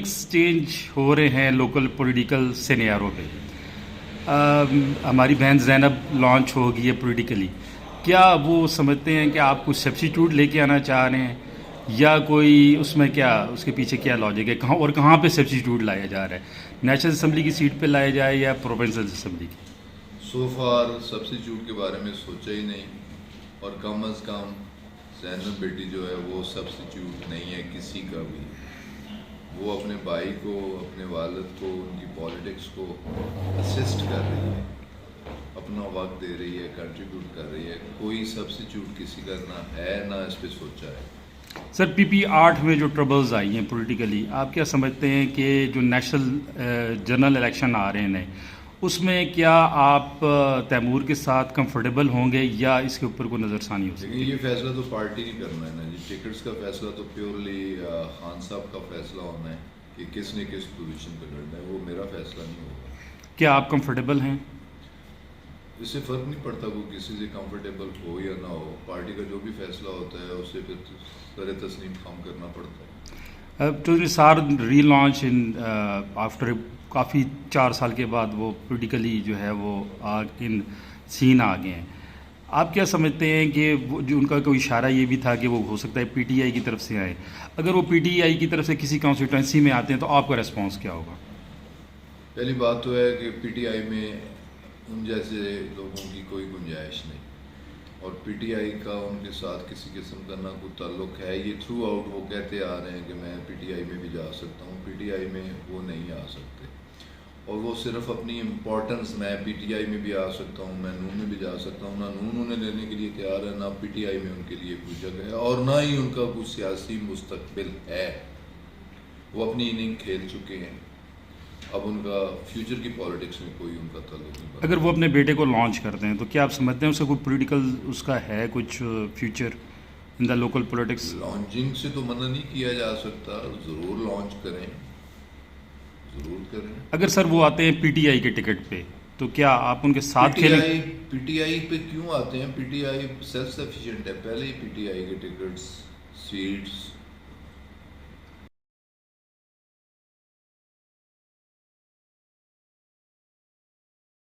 Dynamics change ہو رہے ہیں local political سینیاروں پہ. ہماری بہن زینب لانچ ہو گئی ہے پولیٹیکلی. کیا وہ سمجھتے ہیں کہ آپ کچھ سبسٹیٹیوٹ لے کے آنا چاہ رہے ہیں, یا کوئی اس میں کیا اس کے پیچھے کیا لاجک ہے, کہاں پہ سبسٹیٹیوٹ لایا جا رہا ہے, نیشنل اسمبلی کی سیٹ پہ لایا جائے یا پروونشل اسمبلی کی؟ سو فار سبسٹیٹیوٹ کے بارے میں سوچا ہی نہیں, اور کم از کم زینب بیٹی جو ہے وہ سبسٹیٹیوٹ نہیں ہے کسی کا بھی. وہ اپنے بھائی کو, اپنے والد کو, ان کی پالیٹکس کو اسسٹ کر رہی ہے, اپنا وقت دے رہی ہے, کنٹریبیوٹ کر رہی ہے. کوئی سبسٹیٹیوٹ کسی کا نہ ہے, نہ اس پہ سوچا ہے. سر پی پی 8 میں جو ٹربلز آئی ہیں پولیٹیکلی, آپ کیا سمجھتے ہیں کہ جو نیشنل جنرل الیکشن آ رہے ہیں اس میں کیا آپ تیمور کے ساتھ کمفرٹیبل ہوں گے, یا اس کے اوپر کوئی نظر ثانی ہو سکتی ہے؟ یہ فیصلہ تو پارٹی نہیں کرنا ہے نا جی. ٹکٹس کا فیصلہ تو پیورلی خان صاحب کا فیصلہ ہونا ہے کہ کس نے کس پوزیشن پہ لڑنا ہے. وہ میرا فیصلہ نہیں ہوگا. کیا آپ کمفرٹیبل ہیں؟ اس سے فرق نہیں پڑتا وہ کسی سے کمفرٹیبل ہو یا نہ ہو. پارٹی کا جو بھی فیصلہ ہوتا ہے اسے پھر سر تسلیم کام کرنا پڑتا ہے. تو نثار ری لانچ آفٹر کافی 4 سال کے بعد وہ پولیٹیکلی جو ہے وہ ان سین آ گئے ہیں. آپ کیا سمجھتے ہیں کہ جو ان کا کوئی اشارہ یہ بھی تھا کہ وہ ہو سکتا ہے پی ٹی آئی کی طرف سے آئے, اگر وہ پی ٹی آئی کی طرف سے کسی کانسٹیٹوئنسی میں آتے ہیں تو آپ کا ریسپانس کیا ہوگا؟ پہلی بات تو ہے کہ پی ٹی آئی میں ان جیسے لوگوں کی کوئی گنجائش نہیں, اور پی ٹی آئی کا ان کے ساتھ کسی قسم کا نہ کوئی تعلق ہے. یہ تھرو آؤٹ وہ کہتے آ رہے ہیں کہ میں پی ٹی آئی میں بھی جا سکتا ہوں. پی ٹی آئی میں وہ نہیں آ سکتے, اور وہ صرف اپنی امپورٹنس, میں پی ٹی آئی میں بھی آ سکتا ہوں, میں نون میں بھی جا سکتا ہوں, نہ نون انہیں لینے کے لیے تیار ہے, نہ پی ٹی آئی میں ان کے لیے کوئی جگہ ہے, اور نہ ہی ان کا کوئی سیاسی مستقبل ہے. وہ اپنی اننگ کھیل چکے ہیں. اب ان کا فیوچر کی پالیٹکس میں کوئی ان کا تعلق نہیں. اگر وہ اپنے بیٹے کو لانچ کرتے ہیں تو کیا آپ سمجھتے ہیں اس کا کوئی پولیٹیکل اس کا ہے کچھ future in the local politics? Launching سے تو منع نہیں کیا جا سکتا, ضرور لانچ کریں, ضرور کریں. اگر سر وہ آتے ہیں پی ٹی آئی کے ٹکٹ پہ تو کیا آپ ان کے ساتھ کھیلیں؟ پی ٹی آئی پہ کیوں آتے ہیں؟ P T I self sufficient ہے. پہلے ہی پی ٹی آئی کے ٹکٹس, سیٹس